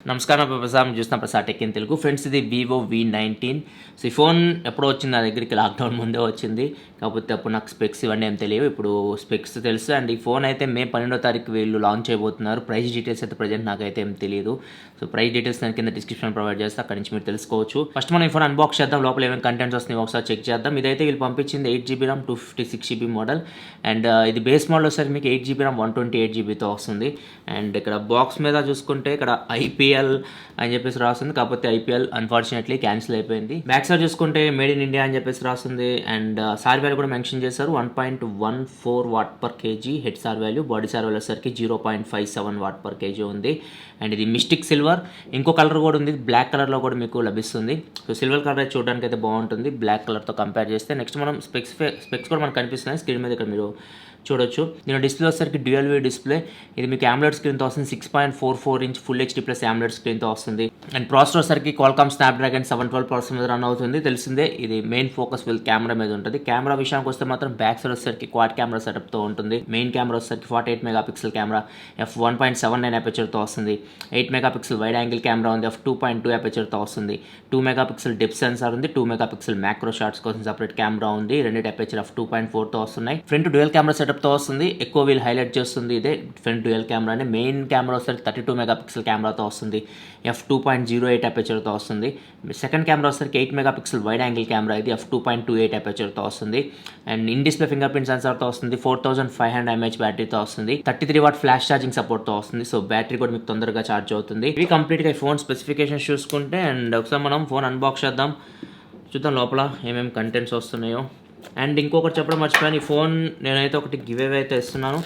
నమస్కారం ప్రసాద్ చూస్తున్న Prasad tech in Telugu friends. ఇది వివో V19. సో ఈ ఫోన్ ఎప్పుడో వచ్చింది నా దగ్గరికి, లాక్డౌన్ ముందే వచ్చింది. కాకపోతే అప్పుడు నాకు స్పెక్స్ ఇవన్నీ ఏం తెలియవు, ఇప్పుడు స్పెక్స్ తెలుసు. అండ్ ఈ ఫోన్ అయితే మే 12వ తారీఖు వీళ్ళు లాంచ్ చేయబోతున్నారు. ప్రైస్ డీటెయిల్స్ అయితే ప్రజెంట్ నాకైతే ఏం తెలియదు. సో ప్రైస్ డీటెయిల్స్ నేను కింద డిస్క్రిప్షన్ ప్రొవైడ్ చేస్తే అక్కడి నుంచి మీరు తెలుసుకోవచ్చు. ఫస్ట్ మనం ఈ ఫోన్ అన్బాక్స్ చేద్దాం, లోపల ఏమేమి కంటెంట్స్ వస్తున్నాయి ఒకసారి చెక్ చేద్దాం. ఇదైతే వీళ్ళు పంపించింది 8GB RAM 256GB model. And ఇది బేస్ మోడల్ వచ్చేసరికి మీకు 8GB RAM 128GBతో వస్తుంది. అండ్ ఇక్కడ బాక్స్ మీద చూసుకుంటే ఇక్కడ IPL అని చెప్పేసి రాస్తుంది, కాకపోతే IPL అన్ఫార్చునేట్లీ క్యాన్సిల్ అయిపోయింది. బ్యాక్ సైడ్ చూసుకుంటే మేడ్ ఇన్ ఇండియా అని చెప్పేసి రాస్తుంది. అండ్ సార్ వాల్యూ కూడా మెన్షన్ చేశారు, 1.14 what per KG head sir value. Body sir value వచ్చేసరికి 0.57 వాట్ పర్ కేజీ ఉంది. అండ్ ఇది మిస్టిక్ సిల్వర్. ఇంకో కలర్ కూడా ఉంది, బ్లాక్ కలర్లో కూడా మీకు లభిస్తుంది. సో సిల్వర్ కలర్ అయితే చూడడానికి అయితే బాగుంటుంది బ్లాక్ కలర్తో కంపేర్ చేస్తే. నెక్స్ట్ మనం స్పెక్స్ కూడా మనకు కనిపిస్తున్నాయి స్క్రీన్ మీద, ఇక్కడ మీరు చూడొచ్చు. దీని డిస్ప్లే వచ్చేసరికి డ్యూయల్ వ్యూ డిస్ప్లే. ఇది మీకు AMOLED స్క్రీన్తో వస్తుంది, 6.44 inch full HD plus AMOLED స్క్రీన్తో వస్తుంది. అండ్ ప్రాసెసర్ వచ్చేసరికి Qualcomm Snapdragon 712 ప్రాసెసర్ మీద రన్ అవుతుంది. తెలిసిందే, ఇది మెయిన్ ఫోకస్ వీల్ కెమెరా మీద ఉంటుంది. కెమెరా విషయానికి వస్తే మాత్రం బ్యాక్ సైడ్ వచ్చేసరికి క్వాడ్ కెమెరా సెటప్తో ఉంటుంది. మెయిన్ కెమెరా వచ్చేసరికి 48 మెగాపిక్సెల్ కెమెరా f1.79 అపర్చర్తో వస్తుంది. 8 మెగాపిక్సెల్ వైడ్ యాంగిల్ కెమెరా ఉంది, f2.2 అపర్చర్తో వస్తుంది. 2 మెగాపిక్సెల్ డెప్త్ సెన్సార్ ఉంది, 2 మెగాపిక్సెల్ మ్యాక్రో షాట్స్ కోసం సపరేట్ కెమెరా ఉంది. రెండింటి అపర్చర్ f2.4తో వస్తున్నాయి. ఫ్రంట్ డ్యూయల్ కెమెరా సెటప్తో వస్తుంది. ఎక్కువ వీల్ హైలైట్ చేస్తుంది ఇదే ఫ్రంట్ డ్యూయల్ కెమెరాని. మెయిన్ కెమెరా వచ్చేసరికి 32 మెగాపిక్సెల్ కెమెరాతో వస్తుంది, f2.08 అపర్చర్తో వస్తుంది. సెకండ్ కెమెరా వచ్చేసరికి 8 మెగాపిక్సెల్ వైడ్ యాంగిల్ కెమెరా, ఇది f2.28 అపర్చర్తో వస్తుంది. And in display finger print సెన్సార్తో వస్తుంది. 4500 mAh బ్యాటరీతో వస్తుంది. 33 వాట్ ఫ్లాష్ ఛార్జింగ్ సపోర్ట్తో వస్తుంది. సో బ్యాటరీ కూడా మీకు తొందరగా ఛార్జ్ అవుతుంది. ఇవి కంప్లీట్గా ఈ ఫోన్ స్పెసిఫికేషన్స్ చూసుకుంటే. అండ్ ఒకసారి మనం ఫోన్ అన్బాక్స్ చేద్దాం, చూద్దాం లోపల ఏమేమి కంటెంట్స్ వస్తున్నాయో. అండ్ ఇంకొకటి చెప్పడం మర్చిపోయాను, ఈ ఫోన్ నేనైతే ఒకటి గివ్ అవే అయితే ఇస్తున్నాను.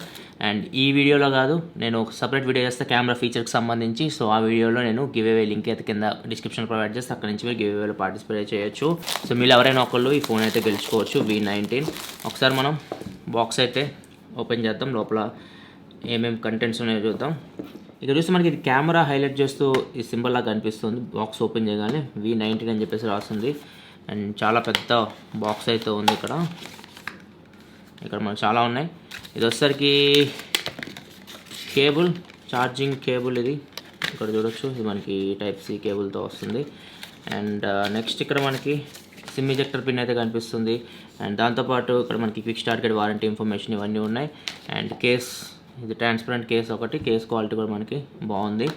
అండ్ ఈ వీడియోలో కాదు, నేను ఒక సపరేట్ వీడియో చేస్తే కెమెరా ఫీచర్కి సంబంధించి. సో ఆ వీడియోలో నేను గివ్ అవే లింక్ అయితే కింద డిస్క్రిప్షన్ ప్రొవైడ్ చేస్తే అక్కడి నుంచి మీరు గివ్ అవేలో పార్టిసిపేట్ చేయొచ్చు. సో మీరు ఎవరైనా ఒకళ్ళు ఈ ఫోన్ అయితే గెలుచుకోవచ్చు, V19. ఒకసారి మనం బాక్స్ అయితే ఓపెన్ చేద్దాం, లోపల ఏమేమి కంటెంట్స్ ఉన్నాయో చూద్దాం. ఇక్కడ చూస్తే మనకి ఇది కెమెరా హైలైట్ చేస్తూ ఈ సింబల్ లాగా కనిపిస్తుంది. బాక్స్ ఓపెన్ చేయగానే V19 అని చెప్పేసి రాస్తుంది. అండ్ చాలా పెద్ద బాక్స్ అయితే ఉంది ఇక్కడ మనకు చాలా ఉన్నాయి. ఇది వచ్చేసరికి కేబుల్, ఛార్జింగ్ కేబుల్. ఇది ఇక్కడ చూడొచ్చు, ఇది మనకి Type-C కేబుల్తో వస్తుంది. అండ్ నెక్స్ట్ ఇక్కడ మనకి సిమ్ ఇజెక్టర్ పిన్ అయితే కనిపిస్తుంది. అండ్ దాంతోపాటు ఇక్కడ మనకి quick start guide, warranty information ఇవన్నీ ఉన్నాయి. అండ్ కేస్, ఇది ట్రాన్స్పరెంట్ కేస్ ఒకటి. కేస్ క్వాలిటీ కూడా మనకి బాగుంది.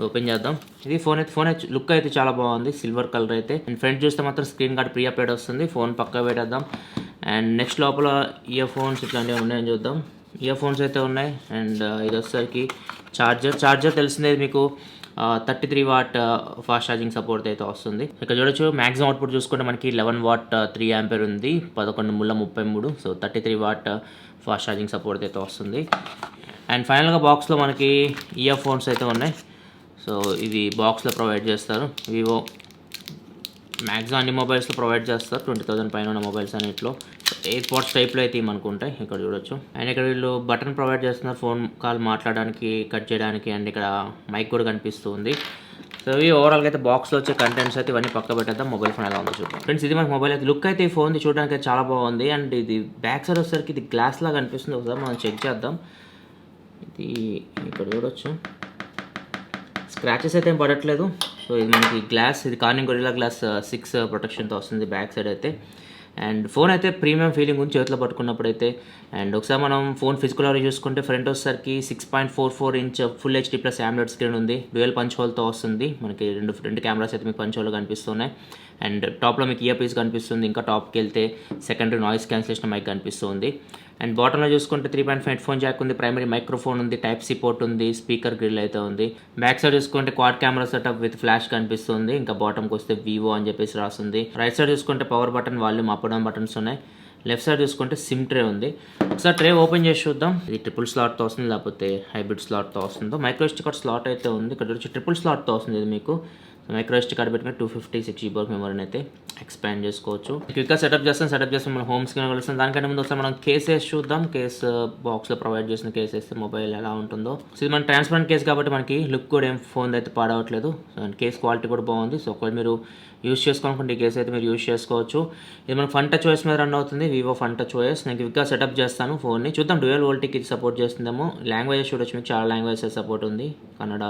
ఓపెన్ చేద్దాం. ఇది ఫోన్ అయితే లుక్ అయితే చాలా బాగుంది, సిల్వర్ కలర్ అయితే. అండ్ ఫ్రంట్ చూస్తే మాత్రం స్క్రీన్ గార్డ్ ప్రీ అప్డేట్ వస్తుంది. ఫోన్ పక్కా పెట్టేద్దాం. అండ్ నెక్స్ట్ లోపల ఇయర్ ఫోన్స్ ఇట్లాంటివి ఉన్నాయని చూద్దాం. ఇయర్ ఫోన్స్ అయితే ఉన్నాయి. అండ్ ఇది వచ్చేసరికి చార్జర్ తెలిసిందే మీకు 33 వాట్ ఫాస్ట్ ఛార్జింగ్ సపోర్ట్ అయితే వస్తుంది. ఇక్కడ చూడొచ్చు మ్యాక్సిమం అవుట్పుట్ చూసుకుంటే మనకి 11 వాట్ 3 ఆంపియర్ ఉంది, 11 so 33 watt fast charging support అయితే వస్తుంది. అండ్ ఫైనల్గా బాక్స్లో మనకి ఇయర్ ఫోన్స్ అయితే ఉన్నాయి. సో ఇవి బాక్స్లో ప్రొవైడ్ చేస్తారు. వివో మ్యాక్సిమం అన్ని మొబైల్స్లో ప్రొవైడ్ చేస్తారు, 20,000 పైన ఉన్న మొబైల్స్ అన్నింటిలో. ఎయిర్పోర్ట్స్ టైప్లో అయితే మనకుంటాయి, ఇక్కడ చూడొచ్చు. అండ్ ఇక్కడ వీళ్ళు బటన్ ప్రొవైడ్ చేస్తున్నారు ఫోన్ కాల్ మాట్లాడడానికి, కట్ చేయడానికి. అండ్ ఇక్కడ మైక్ కూడా కనిపిస్తుంది. సో ఇవి ఓవరాల్గా అయితే బాక్స్లో వచ్చే కంటెంట్స్ అయితే ఇవన్నీ పక్క పెట్టేద్దాం. మొబైల్ ఫోన్ ఎలా ఉందో చూద్దాం ఫ్రెండ్స్. ఇది మనకి మొబైల్ అయితే లుక్ అయితే ఈ ఫోన్ చూడడానికి అయితే చాలా బాగుంది. అండ్ ఇది బ్యాక్ సైడ్ వచ్చేసరికి ఇది గ్లాస్ లాగా కనిపిస్తుంది. ఒకసారి మనం చెక్ చేద్దాం. ఇది ఇక్కడ చూడొచ్చు, స్క్రాచెస్ అయితే ఏం పడట్లేదు. సో ఇది మనకి గ్లాస్, ఇది కార్నింగ్ గొరిల్లా గ్లాస్ 6 ప్రొటెక్షన్తో వస్తుంది బ్యాక్ సైడ్ అయితే. అండ్ ఫోన్ అయితే ప్రీమియం ఫీలింగ్ ఉంది చేతిలో పట్టుకున్నప్పుడు అయితే. అండ్ ఒకసారి మనం ఫోన్ ఫిజికల్ రివ్యూ చూసుకుంటే ఫ్రంట్ వచ్చేసరికి 6.44 inch full HD plus AMOLED screen ఉంది. డ్యూయల్ పంచ్ హోల్తో వస్తుంది. మనకి రెండు కెమెరాస్ అయితే మీకు పంచ్ హోల్ కనిపిస్తున్నాయి. అండ్ టాప్లో మీకు ఇయర్ పీస్ కనిపిస్తుంది. ఇంకా టాప్కి వెళ్తే సెకండరీ నాయిస్ క్యాన్సిలేషన్ మైక్ కనిపిస్తుంది. అండ్ బాటంలో చూసుకుంటే 3.5 హెడ్ఫోన్ జాక్ ఉంది, ప్రైమరీ మైక్రోఫోన్ ఉంది, Type-C పోర్ట్ ఉంది, స్పీకర్ గ్రిల్ అయితే ఉంది. బ్యాక్ సైడ్ చూసుకుంటే quad camera setup with flash కనిపిస్తుంది. ఇంకా బాటంకి వస్తే వివో అని చెప్పేసి రాస్తుంది. రైట్ సైడ్ చూసుకుంటే power button, volume up down buttons ఉన్నాయి. లెఫ్ట్ సైడ్ చూసుకుంటే సిమ్ ట్రే ఉంది. ఒకసారి ట్రే ఓపెన్ చేసి చూద్దాం. ఇది ట్రిపుల్ స్లాట్తో వస్తుంది, లేకపోతే హైబ్రిడ్ స్లాట్తో వస్తుందో. మైక్రో SD కార్డ్ స్లాట్ అయితే ఉంది. ఇక్కడ వచ్చి ట్రిపుల్ స్లాట్తో వస్తుంది ఇది మీకు. మైక్రో SD కార్డ్ పెట్టుకుని 256GB మెమరీని అయితే ఎక్స్పాండ్ చేసుకోవచ్చు. క్విక్గా సెటప్ చేస్తాం మనం హోమ్ స్క్రీన్ కలుస్తాం. దానికంటే ముందు ఒకసారి మనం కేస్ వేసి చూద్దాం. కేస్ బాక్స్లో ప్రొవైడ్ చేసిన కేస్ వేస్తే మొబైల్ ఎలా ఉంటుందో. సో ఇది మన ట్రాన్స్పరెంట్ కేస్ కాబట్టి మనకి లుక్ కూడా ఏం ఫోన్ అయితే పాడవట్లేదు. కేస్ క్వాలిటీ కూడా బాగుంది. సో ఒకవేళ మీరు యూస్ చేసుకోవాలనుకుంటే ఈ కేస్ అయితే మీరు యూస్ చేసుకోవచ్చు. ఇది మనకు ఫన్ టచ్ OS మీద రన్ అవుతుంది, వివో ఫన్ టచ్ OS. నేను క్విక్గా సెటప్ చేస్తాను ఫోన్ని, చూద్దాం డ్యూయల్ వోల్టీకి ఇది సపోర్ట్ చేస్తుందేమో. లాంగ్వేజెస్ చూడొచ్చు, మీకు చాలా లాంగ్వేజెస్ సపోర్ట్ ఉంది. కన్నడ,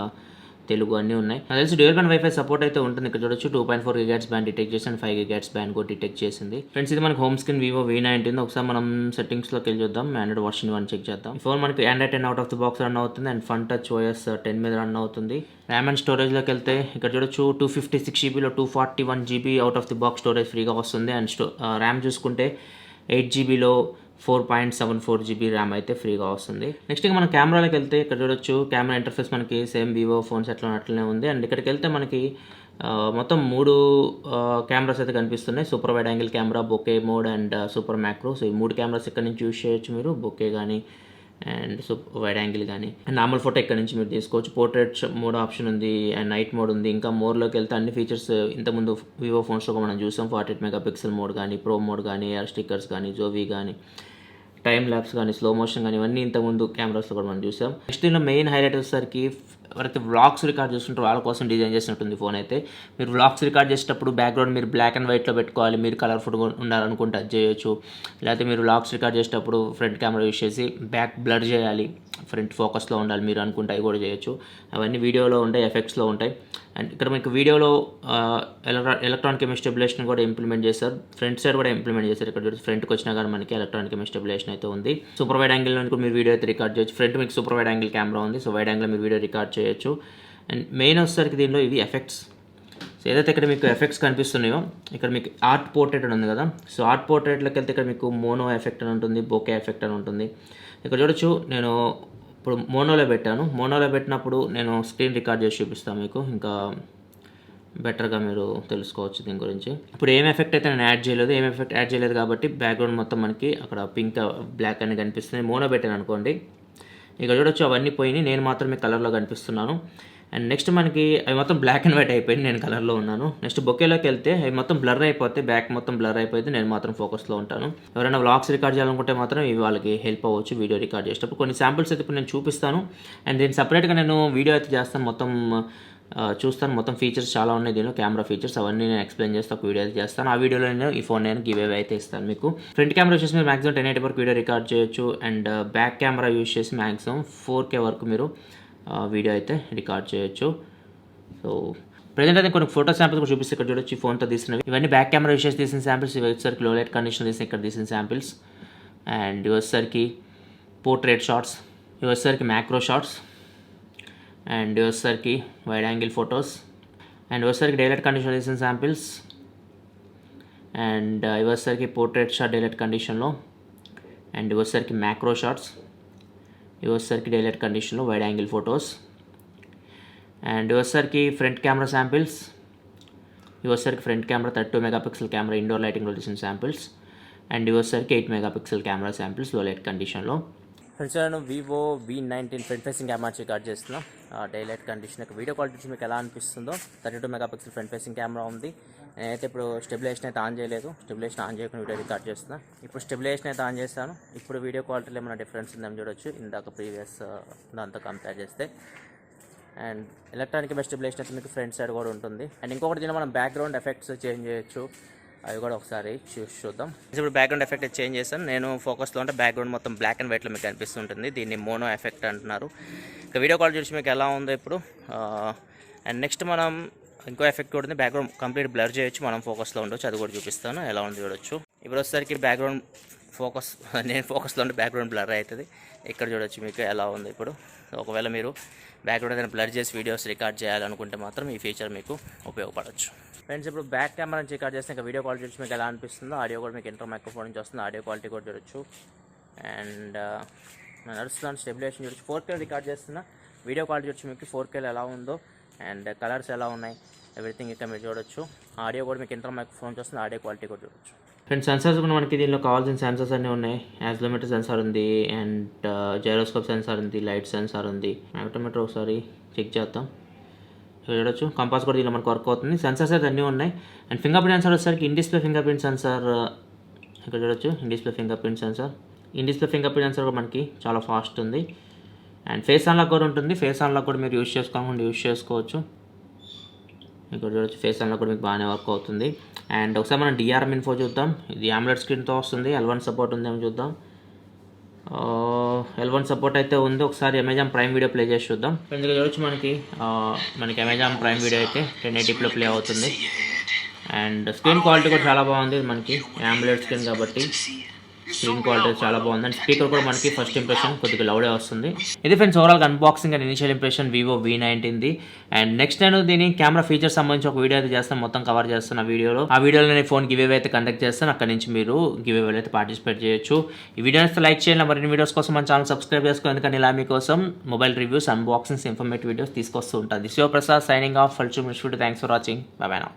తెలుగు అన్నీ ఉన్నాయి. నాకు తెలిసి డ్యూయల్ బ్యాండ్ వైఫై సపోర్ట్ అయితే ఉంటుంది. ఇక్కడ చూడొచ్చు 2.4 GHz బ్యాండ్ డిటెక్ట్ చేసి అండ్ 5 GHz బ్యాండ్ కూడా డిటెక్ట్ చేసింది. ఫ్రెండ్స్ ఇది మనకి హోమ్ స్క్రీన్ వివో V19. ఒకసారి మనం సెట్టింగ్స్లోకి వెళ్ళి చూద్దాం. ఆండ్రాయిడ్ వర్షన్ 1 చెక్ చేద్దాం. ఈ ఫోన్ మనకి Android 10 out of the box run అవుతుంది అండ్ ఫన్ టచ్ OS 10 మీద రన్ అవుతుంది. ర్యామ్ అండ్ స్టోరేజ్లోకి వెళ్తే ఇక్కడ చూడొచ్చు 256 GBలో 241 GB out of the box storage ఫ్రీగా వస్తుంది. అండ్ ర్యామ్ చూసుకుంటే 8 GBలో 4.74 GB ర్యామ్ అయితే ఫ్రీగా వస్తుంది. నెక్స్ట్ మనం కెమెరాలోకి వెళ్తే ఇక్కడ చూడొచ్చు కెమెరా ఇంటర్ఫేస్ మనకి సేమ్ వివో ఫోన్స్ అట్లనే ఉంది. అండ్ ఇక్కడికి వెళ్తే మనకి మొత్తం 3 కెమెరాస్ అయితే కనిపిస్తున్నాయి. Super wide angle camera, bouquet mode and super macro. So ఈ 3 కెమెరాస్ ఇక్కడ నుంచి యూజ్ చేయొచ్చు మీరు, బొకే కానీ అండ్ వైడ్ యాంగిల్ కానీ. అండ్ నార్మల్ ఫోటో ఇక్కడ నుంచి మీరు తీసుకోవచ్చు. పోర్ట్రేట్ మోడ్ ఆప్షన్ ఉంది అండ్ నైట్ మోడ్ ఉంది. ఇంకా మోర్లోకి వెళ్తే అన్ని ఫీచర్స్ ఇంతకుముందు వివో ఫోన్స్లో మనం చూసాం. 48 మెగాపిక్సెల్ మోడ్ కానీ, ప్రో మోడ్ కానీ, ఎయిర్ స్టిక్కర్స్ కానీ, జోవీ కానీ, టైమ్ ల్యాప్స్ కానీ, స్లో మోషన్ కానీ, ఇవన్నీ ఇంతకుముందు కెమెరాస్లో కూడా మనం చూసాం. నెక్స్ట్ దీనిలో మెయిన్ హైలైట్ వచ్చేసరికి ఎవరైతే వ్లాగ్స్ రికార్డ్ చేస్తుంటారో వాళ్ళ కోసం డిజైన్ చేసినట్టుంది ఫోన్ అయితే. మీరు వ్లాగ్స్ రికార్డ్ చేసేటప్పుడు బ్యాక్గ్రౌండ్ మీరు బ్లాక్ అండ్ వైట్లో పెట్టుకోవాలి, మీరు కలర్ఫుల్గా ఉండాలనుకుంటే అది చేయొచ్చు. లేకపోతే మీరు వ్లాగ్స్ రికార్డ్ చేసేటప్పుడు ఫ్రంట్ కెమెరా యూస్ చేసి బ్యాక్ బ్లర్ చేయాలి, ఫ్రంట్ ఫోకస్లో ఉండాలి మీరు అనుకుంటే అవి కూడా చేయొచ్చు. అవన్నీ వీడియోలో ఉంటాయి, ఎఫెక్ట్స్లో ఉంటాయి. అండ్ ఇక్కడ మీకు వీడియోలో ఎలక్ట్రానిక్ ఇమేజ్ స్టెబిలేషన్ కూడా ఇంప్లిమెంట్ చేశారు. ఫ్రంట్ సైడ్ కూడా ఇంప్లిమెంట్ చేశారు. ఇక్కడ ఫ్రంట్కి వచ్చినా కానీ మనకి ఎలక్ట్రానిక్ ఇమేజ్ స్టెబిలేషన్ అయితే ఉంది. సూపర్ వైడ్ యాంగిల్లో కూడా మీరు వీడియో అయితే రికార్డ్ చేయొచ్చు. ఫ్రంట్ మీకు సూపర్ వైడ్ యాంగిల్ కెమెరా ఉంది, సో వైడ్ యాంగిల్లో మీరు వీడియో రికార్డ్ చేయొచ్చు. అండ్ మెయిన్ వచ్చేసరికి దీనిలో ఇవి ఎఫెక్ట్స్. సో ఏదైతే ఇక్కడ మీకు ఎఫెక్ట్స్ కనిపిస్తున్నాయో ఇక్కడ మీకు ఆర్ట్ పోర్ట్రేట్ అని ఉంది కదా. సో ఆర్ట్ పోర్ట్రేట్లోకి వెళ్తే ఇక్కడ మీకు మోనో ఎఫెక్ట్ అని ఉంటుంది, బోకే ఎఫెక్ట్ అని ఉంటుంది. ఇక్కడ చూడొచ్చు నేను ఇప్పుడు మోనోలో పెట్టాను. మోనోలో పెట్టినప్పుడు నేను స్క్రీన్ రికార్డ్ చేసి చూపిస్తాను మీకు, ఇంకా బెటర్గా మీరు తెలుసుకోవచ్చు దీని గురించి. ఇప్పుడు ఏం ఎఫెక్ట్ అయితే నేను యాడ్ చేయలేదు కాబట్టి బ్యాక్గ్రౌండ్ మొత్తం మనకి అక్కడ పింక్ బ్లాక్ అని కనిపిస్తుంది. మోనో పెట్టాను అనుకోండి, ఇక్కడ చూడొచ్చు అవన్నీ పోయినాయి, నేను మాత్రమే కలర్లో కనిపిస్తున్నాను. అండ్ నెక్స్ట్ మనకి అవి మొత్తం బ్లాక్ అండ్ వైట్ అయిపోయింది, నేను కలర్లో ఉన్నాను. నెక్స్ట్ బొకేలోకి వెళ్తే అవి మొత్తం బ్లర్ అయిపోతే, బ్యాక్ మొత్తం బ్లర్ అయిపోతే నేను మాత్రం ఫోకస్లో ఉంటాను. ఎవరైనా వ్లాగ్స్ రికార్డ్ చేయాలనుకుంటే మాత్రం ఇవి వాళ్ళకి హెల్ప్ అవ్వచ్చు వీడియో రికార్డ్ చేసేటప్పుడు. కొన్ని శాంపిల్స్ అయితే ఇప్పుడు నేను చూపిస్తాను అండ్ దీన్ని సపరేట్గా నేను వీడియో అయితే చేస్తాను, మొత్తం చూస్తాను. మొత్తం ఫీచర్స్ చాలా ఉన్నాయి దీనిలో, కెమెరా ఫీచర్స్ అవన్నీ నేను ఎక్స్ప్లెయిన్ చేస్తాను, ఒక వీడియో అయితే చేస్తాను. ఆ వీడియోలో నేను ఈ ఫోన్ నేను గివ్ అవే అయితే ఇస్తాను మీకు. ఫ్రంట్ కెమెరా యూస్ చేసి మీరు మాక్సిమం 1080 వరకు వీడియో రికార్డ్ చేయొచ్చు. అండ్ బ్యాక్ కెమెరా యూస్ చేసి మాక్సిమం 4K వరకు మీరు వీడియో అయితే రికార్డ్ చేయొచ్చు. సో ప్రజెంట్ అయితే కొన్ని ఫోటో శాంపిల్స్ కూడా చూపిస్తే ఇక్కడ చూడొచ్చు ఈ ఫోన్తో తీసినవి. ఇవన్నీ బ్యాక్ కెమెరా యూస్ చేసి తీసిన శాంపిల్స్. ఇవి వచ్చేసరికి లో లైట్ కండిషన్ తీసిన ఇక్కడ తీసిన శాంపిల్స్. అండ్ ఇవి వచ్చేసరికి పోర్ట్రేట్ షాట్స్, ఇవి వచ్చేసరికి మ్యాక్రో షాట్స్, అండ్ ఇవి వచ్చేసరికి వైడ్ యాంగిల్ ఫొటోస్, అండ్ వచ్చేసరికి డైలైట్ కండిషన్ తీసిన శాంపిల్స్. అండ్ ఇవి వచ్చేసరికి పోర్ట్రేట్ షాట్ డైలైట్ కండిషన్లో. అండ్ ఇవి వచ్చేసరికి మ్యాక్రో షాట్స్, ఇవి వచ్చేసరికి డైలైట్ కండిషన్లో వైడ్ యాంగిల్ ఫొటోస్. అండ్ వచ్చేసరికి ఫ్రంట్ కెమెరా శాంపిల్స్, ఇవి వచ్చేసరికి front camera 32 megapixel camera indoor లైటింగ్లో తీసిన శాంపిల్స్. అండ్ ఇవి వచ్చేసరికి 8 megapixel camera samples low light కండిషన్లో. ఫ్రెండ్స్ నేను Vivo V19 front facing camera record చేస్తున్నాం. డైలైట్ కండిషన్ వీడియో క్వాలిటీ మీకు ఎలా అనిపిస్తుందో. 32 మెగాపిక్సెల్ ఫ్రంట్ ఫేసింగ్ కెమెరా ఉంది. నేనైతే ఇప్పుడు స్టెబిలైజేషన్ అయితే ఆన్ చేయలేదు, స్టెబిలైజేషన్ ఆన్ చేయకుండా వీడియో రికార్డ్ చేస్తున్నా. ఇప్పుడు స్టెబిలైజేషన్ అయితే ఆన్ చేస్తాను. ఇప్పుడు వీడియో క్వాలిటీలో ఏమైనా డిఫరెన్స్ ఉందని చూడొచ్చు ఇందాక ప్రీవియస్ దాంతో కంపేర్ చేస్తే. అండ్ ఎలక్ట్రానిక్ ఇమేజ్ స్టెబిలైజేషన్ అయితే మీకు ఫ్రంట్ సైడ్ కూడా ఉంటుంది. అండ్ ఇంకొకటి దీనిలో మనం బ్యాక్గ్రౌండ్ ఎఫెక్ట్స్ చేంజ్ చేయొచ్చు, అవి కూడా ఒకసారి చూద్దాం. ఇప్పుడు బ్యాక్గ్రౌండ్ ఎఫెక్ట్ చేంజ్ చేస్తాను. నేను ఫోకస్లో ఉంటే బ్యాక్గ్రౌండ్ మొత్తం బ్లాక్ అండ్ వైట్లో మీకు కనిపిస్తుంటుంది. దీన్ని మోనో ఎఫెక్ట్ అంటున్నారు. ఇక వీడియో కాల్ చూసి మీకు ఎలా ఉందో ఇప్పుడు. అండ్ నెక్స్ట్ మనం ఇంకో ఎఫెక్ట్ కూడా ఉంది, బ్యాక్గ్రౌండ్ కంప్లీట్ బ్లర్ చేయొచ్చు, మనం ఫోకస్లో ఉండొచ్చు, అది కూడా చూపిస్తాను ఎలా ఉంది చూడొచ్చు. ఇప్పుడు వచ్చేసరికి బ్యాక్గ్రౌండ్ ఫోకస్, నేను ఫోకస్లో ఉంటే బ్యాక్గ్రౌండ్ బ్లర్ అవుతుంది. ఇక్కడ చూడొచ్చు మీకు ఎలా ఉంది ఇప్పుడు. ఒకవేళ మీరు బ్యాక్గ్రౌండ్ ఏదైనా బ్లర్ చేసి వీడియోస్ రికార్డ్ చేయాలనుకుంటే మాత్రం ఈ ఫీచర్ మీకు ఉపయోగపడవచ్చు. ఫ్రెండ్స్ ఇప్పుడు బ్యాక్ కెమెరా నుంచి రికార్డ్ చేస్తే ఇంకా వీడియో క్వాలిటీ చూసి మీకు ఎలా అనిపిస్తుందో. ఆడియో కూడా మీకు ఇంటర్ మైక్రోఫోన్ నుంచి వస్తుంది, ఆడియో క్వాలిటీ కూడా చూడొచ్చు. అండ్ నేను నడుస్తున్నాను, స్టెబిలైజేషన్ చూడొచ్చు. 4K రికార్డ్ చేస్తున్నా, వీడియో క్వాలిటీ చూడొచ్చు మీకు 4K ఎలా ఉందో. అండ్ కలర్స్ ఎలా ఉన్నాయి, ఎవ్రీథింగ్ ఇక్కడ మీరు చూడొచ్చు. ఆడియో కూడా మీకు ఇంటర్ మైక్రోఫోన్ నుంచి వస్తుంది, ఆడియో క్వాలిటీ కూడా చూడొచ్చు. ఫ్రెండ్స్ సెన్సార్స్ కూడా మనకి దీనిలో కావాల్సిన సెన్సార్స్ అన్నీ ఉన్నాయి. యాక్సిలరోమీటర్ సెన్సార్ ఉంది, అండ్ జైరోస్కోప్ సెన్సార్ ఉంది, లైట్ సెన్సార్ ఉంది. మ్యాగ్నెటోమీటర్ ఒకసారి చెక్ చేద్దాం. చూడొచ్చు కంపాస్ కూడా దీనిలో మనకు వర్క్ అవుతుంది. సెన్సార్స్ అయితే అన్నీ ఉన్నాయి. అండ్ ఫింగర్ ప్రింట్ సెన్సార్ వచ్చేసరికి in display finger print censor ఇక్కడ చూడొచ్చు. In display finger print censor, in display finger print censor కూడా మనకి చాలా ఫాస్ట్ ఉంది. అండ్ ఫేస్ అన్లాక్ కూడా ఉంటుంది. ఫేస్ అన్లాక్ కూడా మీరు యూజ్ చేసుకోవచ్చు. ఇక్కడ చూడొచ్చు ఫేస్ అన్లాక్ కూడా మీకు బాగానే వర్క్ అవుతుంది. అండ్ ఒకసారి మనం DRM ఇన్ఫో చూద్దాం. ఇది AMOLED స్క్రీన్తో వస్తుంది, L1 సపోర్ట్ ఉందేమో చూద్దాం. L1 సపోర్ట్ అయితే ఉంది. ఒకసారి అమెజాన్ ప్రైమ్ వీడియో ప్లే చేసి చూద్దాం. ఇందులో చూడొచ్చు మనకి అమెజాన్ ప్రైమ్ వీడియో అయితే 1080pలో ప్లే అవుతుంది. అండ్ స్క్రీన్ క్వాలిటీ కూడా చాలా బాగుంది. మనకి AMOLED స్క్రీన్ కాబట్టి స్క్రీన్ క్వాలిటీ చాలా బాగుంది. అండ్ స్పీకర్ కూడా మనకి ఫస్ట్ ఇంప్రెషన్ కొద్దిగా లౌడే వస్తుంది. ఇది friends overall unboxing and initial impression Vivo V19ది. అండ్ నెక్స్ట్ నేను దీని కెమెరా ఫీచర్స్ సంబంధించి ఒక వీడియో అయితే చేస్తాను, మొత్తం కవర్ చేస్తాను వీడియోలో. ఆ వీడియోలో నేను ఫోన్ గివ్ అవే అయితే కండక్ట్ చేస్తాను. అక్కడ నుంచి మీరు గివ్ అవే అయితే పార్టిసిపేట్ చేయొచ్చు. ఈ వీడియో అయితే లైక్ చేయండి. మరిన్ని వీడియోస్ కోసం మన ఛానల్ సబ్స్క్రైబ్ చేసుకోండి. ఎందుకంటే ఇలా మీకోసం mobile reviews, unboxings, informative videos తీసుకొస్తూ ఉంటుంది. Shivaprasad signing off. ఫల్చు miss video. Thanks for watching. Bye bye now.